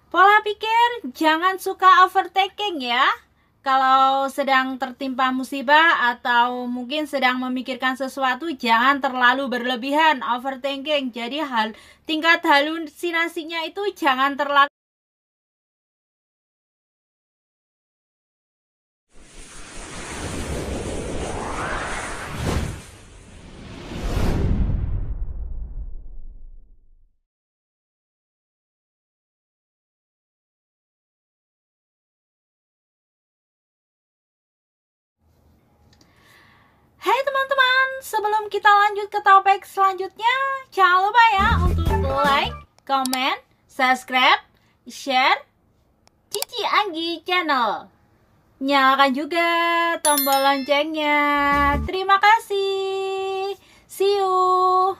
Pola pikir jangan suka overthinking ya. Kalau sedang tertimpa musibah atau mungkin sedang memikirkan sesuatu, jangan terlalu berlebihan overthinking. Jadi tingkat halusinasinya itu jangan terlalu. Hai teman-teman, sebelum kita lanjut ke topik selanjutnya, jangan lupa ya untuk like, comment, subscribe, share Cici Anggi Channel. Nyalakan juga tombol loncengnya. Terima kasih. See you.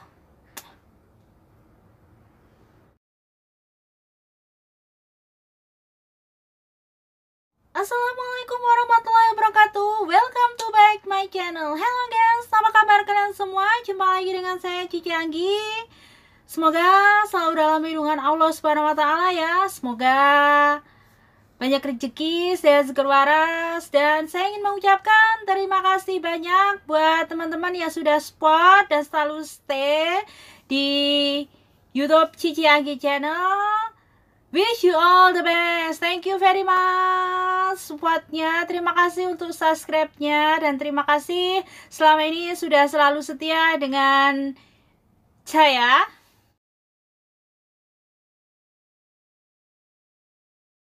Assalamualaikum warahmatullahi wabarakatuh. Welcome to back my channel. Hello guys, apa kabar kalian semua? Jumpa lagi dengan saya Cici Anggi. Semoga selalu dalam lindungan Allah Subhanahu wa taala ya. Semoga banyak rezeki, sehat seger waras, dan saya ingin mengucapkan terima kasih banyak buat teman-teman yang sudah support dan selalu stay di YouTube Cici Anggi Channel. Wish you all the best. Thank you very much supportnya. Terima kasih untuk subscribe-nya, dan terima kasih selama ini sudah selalu setia dengan saya.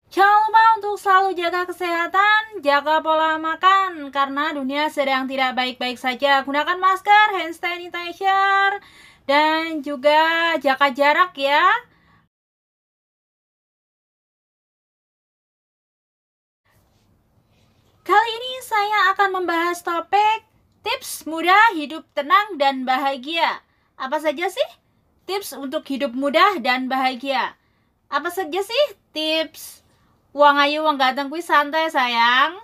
Jangan lupa untuk selalu jaga kesehatan, jaga pola makan, karena dunia sedang tidak baik-baik saja. Gunakan masker, hand sanitizer, dan juga jaga jarak ya. Kali ini saya akan membahas topik tips mudah hidup tenang dan bahagia. Apa saja sih tips untuk hidup mudah dan bahagia? Apa saja sih tips? Uang ayu uang ganteng kuis santai sayang.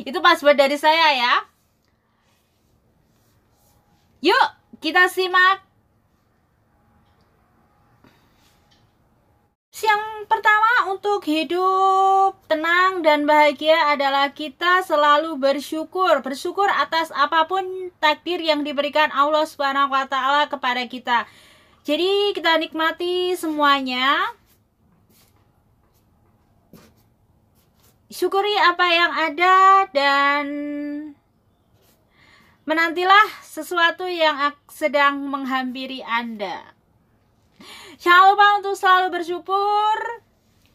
Itu password dari saya ya. Yuk kita simak. Yang pertama, untuk hidup tenang dan bahagia adalah kita selalu bersyukur. Bersyukur atas apapun takdir yang diberikan Allah Subhanahu wa taala kepada kita. Jadi kita nikmati semuanya. Syukuri apa yang ada dan menantilah sesuatu yang sedang menghampiri Anda. Jangan lupa untuk selalu bersyukur.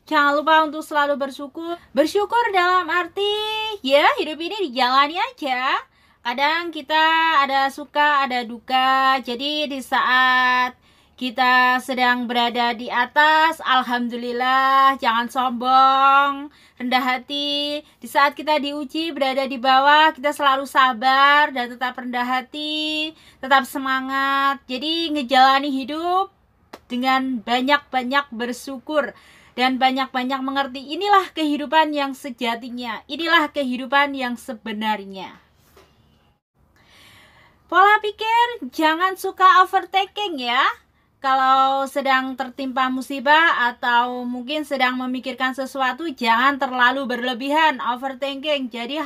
Jangan lupa untuk selalu bersyukur. Bersyukur dalam arti ya hidup ini dijalani aja. Kadang kita ada suka, ada duka. Jadi di saat kita sedang berada di atas, alhamdulillah, jangan sombong, rendah hati. Di saat kita diuji berada di bawah, kita selalu sabar dan tetap rendah hati, tetap semangat. Jadi ngejalani hidup dengan banyak-banyak bersyukur dan banyak-banyak mengerti. Inilah kehidupan yang sejatinya. Inilah kehidupan yang sebenarnya. Pola pikir jangan suka overthinking ya. Kalau sedang tertimpa musibah atau mungkin sedang memikirkan sesuatu, jangan terlalu berlebihan overthinking. Jadi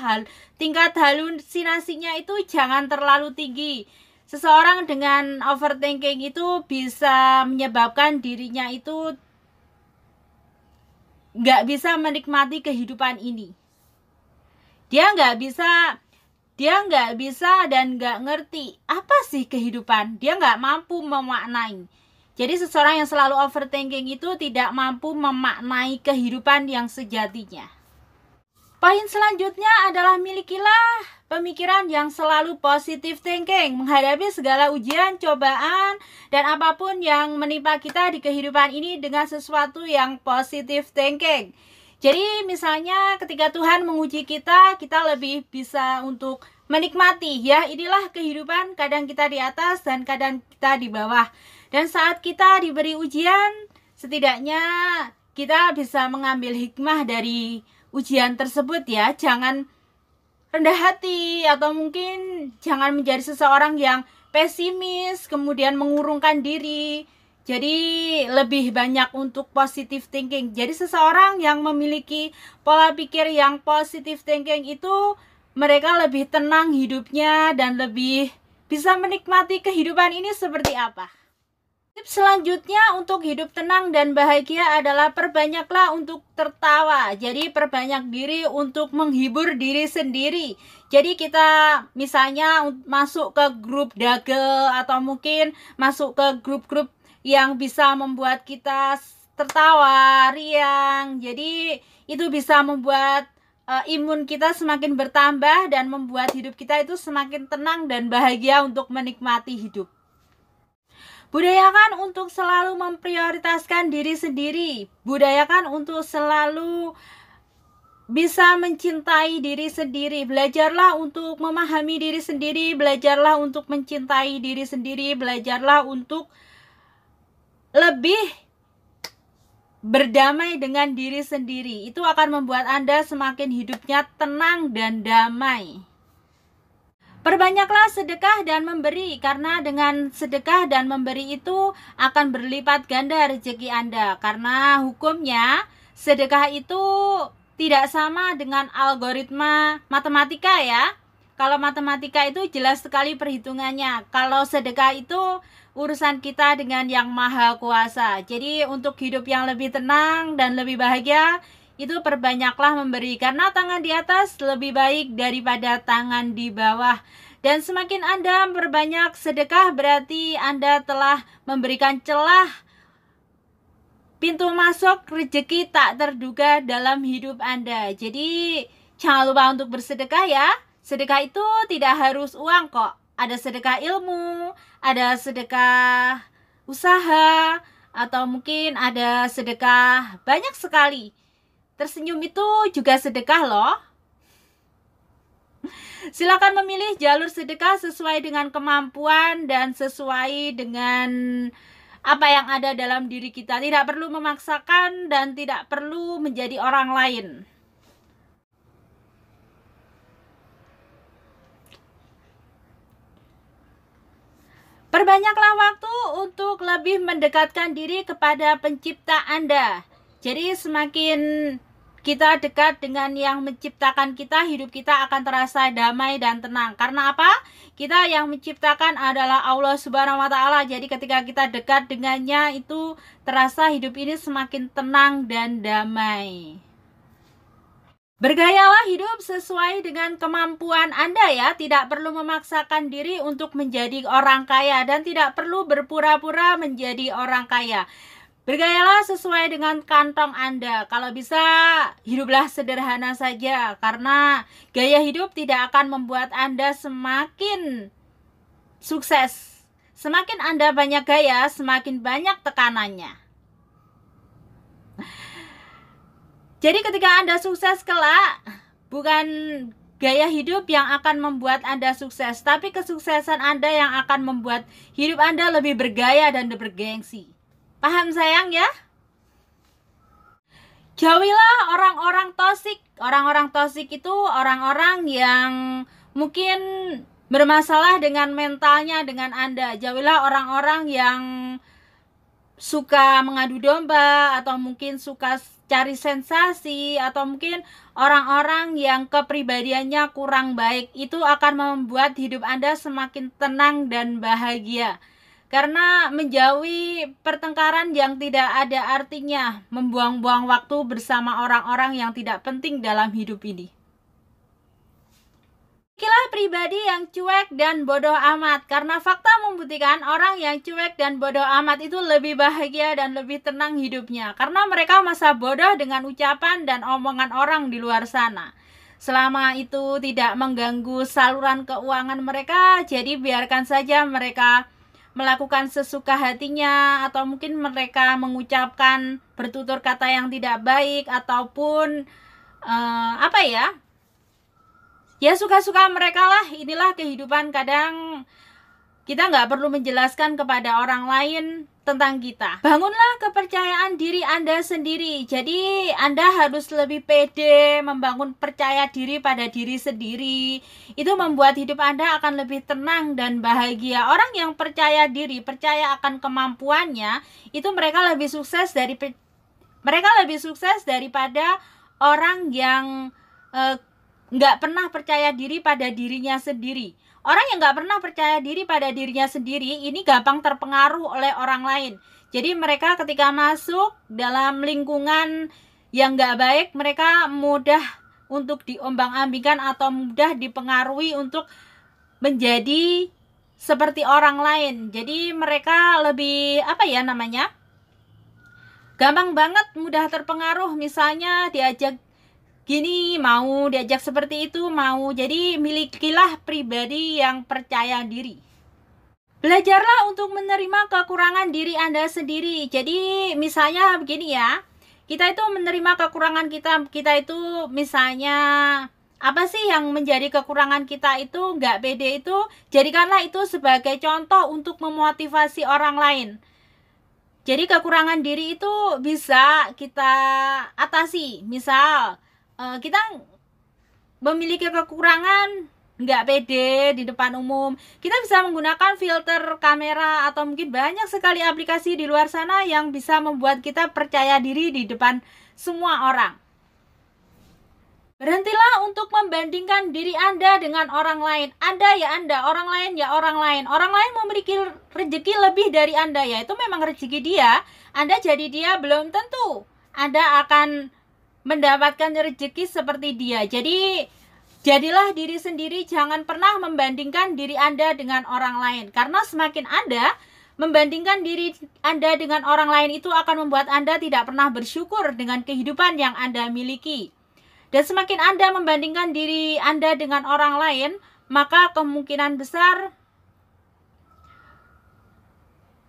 tingkat halusinasinya itu jangan terlalu tinggi. Seseorang dengan overthinking itu bisa menyebabkan dirinya itu nggak bisa menikmati kehidupan ini. Dia nggak bisa dan nggak ngerti apa sih kehidupan. Dia nggak mampu memaknai. Jadi seseorang yang selalu overthinking itu tidak mampu memaknai kehidupan yang sejatinya. Poin selanjutnya adalah milikilah pemikiran yang selalu positive thinking. Menghadapi segala ujian, cobaan, dan apapun yang menimpa kita di kehidupan ini dengan sesuatu yang positive thinking. Jadi misalnya ketika Tuhan menguji kita, kita lebih bisa untuk menikmati ya, inilah kehidupan, kadang kita di atas dan kadang kita di bawah. Dan saat kita diberi ujian, setidaknya kita bisa mengambil hikmah dari ujian tersebut ya. Jangan rendah hati atau mungkin jangan menjadi seseorang yang pesimis kemudian mengurungkan diri. Jadi lebih banyak untuk positive thinking. Jadi seseorang yang memiliki pola pikir yang positive thinking itu mereka lebih tenang hidupnya dan lebih bisa menikmati kehidupan ini seperti apa. Tips selanjutnya untuk hidup tenang dan bahagia adalah perbanyaklah untuk tertawa. Jadi perbanyak diri untuk menghibur diri sendiri. Jadi kita misalnya masuk ke grup dagel atau mungkin masuk ke grup-grup yang bisa membuat kita tertawa, riang. Jadi itu bisa membuat imun kita semakin bertambah dan membuat hidup kita itu semakin tenang dan bahagia untuk menikmati hidup. Budayakan untuk selalu memprioritaskan diri sendiri. Budayakan untuk selalu bisa mencintai diri sendiri. Belajarlah untuk memahami diri sendiri. Belajarlah untuk mencintai diri sendiri. Belajarlah untuk lebih berdamai dengan diri sendiri. Itu akan membuat Anda semakin hidupnya tenang dan damai. Perbanyaklah sedekah dan memberi, karena dengan sedekah dan memberi itu akan berlipat ganda rezeki Anda. Karena hukumnya sedekah itu tidak sama dengan algoritma matematika ya. Kalau matematika itu jelas sekali perhitungannya. Kalau sedekah itu urusan kita dengan yang maha kuasa. Jadi untuk hidup yang lebih tenang dan lebih bahagia, itu perbanyaklah memberi, karena tangan di atas lebih baik daripada tangan di bawah. Dan semakin Anda berbanyak sedekah, berarti Anda telah memberikan celah pintu masuk rezeki tak terduga dalam hidup Anda. Jadi jangan lupa untuk bersedekah ya. Sedekah itu tidak harus uang kok. Ada sedekah ilmu, ada sedekah usaha, atau mungkin ada sedekah banyak sekali. Tersenyum itu juga sedekah loh. Silakan memilih jalur sedekah sesuai dengan kemampuan dan sesuai dengan apa yang ada dalam diri kita. Tidak perlu memaksakan dan tidak perlu menjadi orang lain. Perbanyaklah waktu untuk lebih mendekatkan diri kepada pencipta Anda. Jadi semakin kita dekat dengan yang menciptakan kita, hidup kita akan terasa damai dan tenang. Karena apa? Kita yang menciptakan adalah Allah Subhanahu wa Ta'ala. Jadi ketika kita dekat dengannya, itu terasa hidup ini semakin tenang dan damai. Bergayalah hidup sesuai dengan kemampuan Anda ya. Tidak perlu memaksakan diri untuk menjadi orang kaya dan tidak perlu berpura-pura menjadi orang kaya. Bergayalah sesuai dengan kantong Anda. Kalau bisa, hiduplah sederhana saja. Karena gaya hidup tidak akan membuat Anda semakin sukses. Semakin Anda banyak gaya, semakin banyak tekanannya. Jadi ketika Anda sukses kelak, bukan gaya hidup yang akan membuat Anda sukses, tapi kesuksesan Anda yang akan membuat hidup Anda lebih bergaya dan bergengsi. Paham sayang ya? Jauhilah orang-orang toksik. Orang-orang toksik itu orang-orang yang mungkin bermasalah dengan mentalnya dengan Anda. Jauhilah orang-orang yang suka mengadu domba, atau mungkin suka cari sensasi, atau mungkin orang-orang yang kepribadiannya kurang baik. Itu akan membuat hidup Anda semakin tenang dan bahagia. Karena menjauhi pertengkaran yang tidak ada artinya, membuang-buang waktu bersama orang-orang yang tidak penting dalam hidup ini. Milikilah pribadi yang cuek dan bodoh amat, karena fakta membuktikan orang yang cuek dan bodoh amat itu lebih bahagia dan lebih tenang hidupnya, karena mereka masa bodoh dengan ucapan dan omongan orang di luar sana. Selama itu tidak mengganggu saluran keuangan mereka, jadi biarkan saja mereka melakukan sesuka hatinya, atau mungkin mereka mengucapkan bertutur kata yang tidak baik, ataupun ya suka-suka mereka lah. Inilah kehidupan. Kadang Kita nggak perlu menjelaskan kepada orang lain tentang kita. Bangunlah kepercayaan diri Anda sendiri. Jadi Anda harus lebih pede, membangun percaya diri pada diri sendiri. Itu membuat hidup Anda akan lebih tenang dan bahagia. Orang yang percaya diri, percaya akan kemampuannya, itu mereka lebih sukses daripada orang yang nggak pernah percaya diri pada dirinya sendiri. Orang yang nggak pernah percaya diri pada dirinya sendiri ini gampang terpengaruh oleh orang lain. Jadi mereka ketika masuk dalam lingkungan yang nggak baik, mereka mudah untuk diombang-ambingkan atau mudah dipengaruhi untuk menjadi seperti orang lain. Jadi mereka lebih gampang banget mudah terpengaruh. Misalnya diajak gini mau, diajak seperti itu mau. Jadi milikilah pribadi yang percaya diri. Belajarlah untuk menerima kekurangan diri Anda sendiri. Jadi misalnya begini ya, kita itu menerima kekurangan kita itu misalnya apa sih yang menjadi kekurangan kita itu nggak pede itu, jadikanlah itu sebagai contoh untuk memotivasi orang lain. Jadi kekurangan diri itu bisa kita atasi. Misal kita memiliki kekurangan nggak pede di depan umum, kita bisa menggunakan filter kamera atau mungkin banyak sekali aplikasi di luar sana yang bisa membuat kita percaya diri di depan semua orang. Berhentilah untuk membandingkan diri Anda dengan orang lain. Anda ya Anda, orang lain ya orang lain. Orang lain memiliki rezeki lebih dari Anda, ya itu memang rezeki dia. Anda jadi dia belum tentu Anda akan mendapatkan rezeki seperti dia. Jadi jadilah diri sendiri, jangan pernah membandingkan diri Anda dengan orang lain. Karena semakin Anda membandingkan diri Anda dengan orang lain, itu akan membuat Anda tidak pernah bersyukur dengan kehidupan yang Anda miliki. Dan semakin Anda membandingkan diri Anda dengan orang lain, maka kemungkinan besar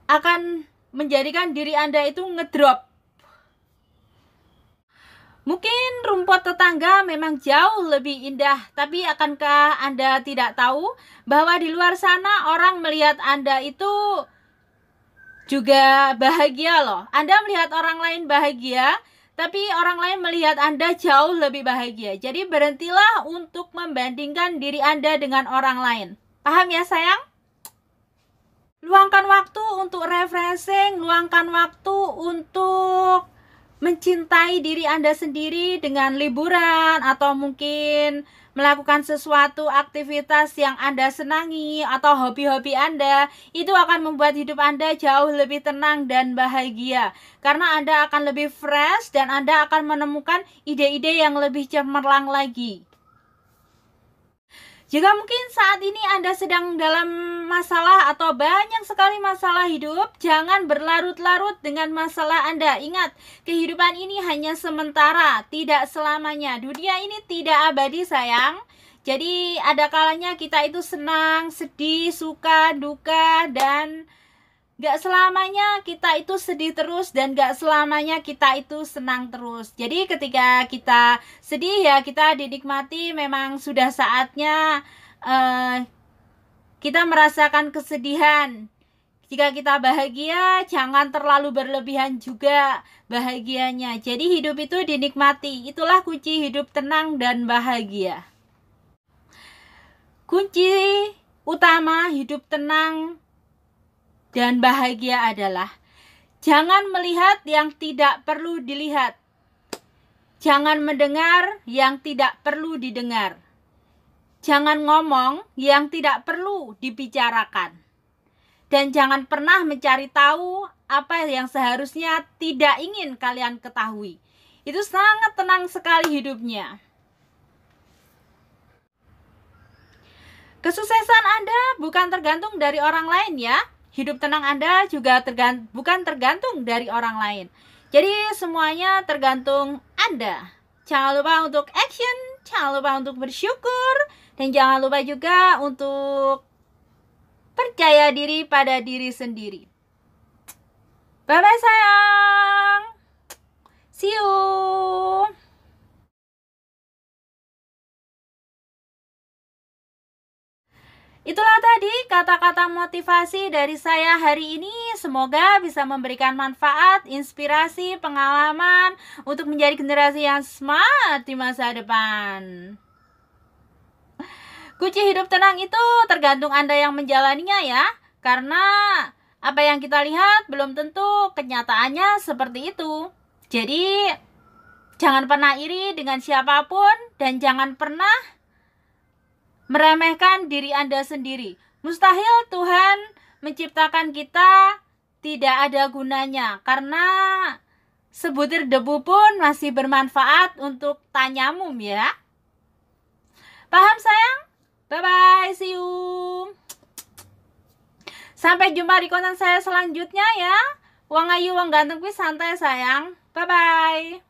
akan menjadikan diri Anda itu ngedrop. Mungkin rumput tetangga memang jauh lebih indah, tapi akankah Anda tidak tahu bahwa di luar sana orang melihat Anda itu juga bahagia loh. Anda melihat orang lain bahagia, tapi orang lain melihat Anda jauh lebih bahagia. Jadi berhentilah untuk membandingkan diri Anda dengan orang lain. Paham ya sayang? Luangkan waktu untuk refreshing, luangkan waktu untuk mencintai diri Anda sendiri dengan liburan atau mungkin melakukan sesuatu aktivitas yang Anda senangi atau hobi-hobi Anda. Itu akan membuat hidup Anda jauh lebih tenang dan bahagia, karena Anda akan lebih fresh dan Anda akan menemukan ide-ide yang lebih cemerlang lagi. Jika mungkin saat ini Anda sedang dalam masalah atau banyak sekali masalah hidup, jangan berlarut-larut dengan masalah Anda. Ingat, kehidupan ini hanya sementara, tidak selamanya. Dunia ini tidak abadi sayang. Jadi ada kalanya kita itu senang, sedih, suka, duka, dan gak selamanya kita itu sedih terus dan gak selamanya kita itu senang terus. Jadi ketika kita sedih ya kita dinikmati, memang sudah saatnya kita merasakan kesedihan. Jika kita bahagia, jangan terlalu berlebihan juga bahagianya. Jadi hidup itu dinikmati. Itulah kunci hidup tenang dan bahagia. Kunci utama hidup tenang dan bahagia adalah jangan melihat yang tidak perlu dilihat. Jangan mendengar yang tidak perlu didengar. Jangan ngomong yang tidak perlu dibicarakan. Dan jangan pernah mencari tahu apa yang seharusnya tidak ingin kalian ketahui. Itu sangat tenang sekali hidupnya. Kesuksesan Anda bukan tergantung dari orang lain ya. Hidup tenang Anda juga bukan tergantung dari orang lain. Jadi semuanya tergantung Anda. Jangan lupa untuk action, jangan lupa untuk bersyukur, dan jangan lupa juga untuk percaya diri pada diri sendiri. Bye-bye sayang. See you. Itulah tadi kata-kata motivasi dari saya hari ini. Semoga bisa memberikan manfaat, inspirasi, pengalaman untuk menjadi generasi yang smart di masa depan. Kunci hidup tenang itu tergantung Anda yang menjalaninya ya. Karena apa yang kita lihat belum tentu kenyataannya seperti itu. Jadi jangan pernah iri dengan siapapun dan jangan pernah meremehkan diri Anda sendiri. Mustahil Tuhan menciptakan kita tidak ada gunanya, karena sebutir debu pun masih bermanfaat untuk tanyamum ya. Paham sayang? Bye-bye, see you. Sampai jumpa di konten saya selanjutnya ya. Wang ayu, wang ganteng kuwi santai sayang. Bye-bye.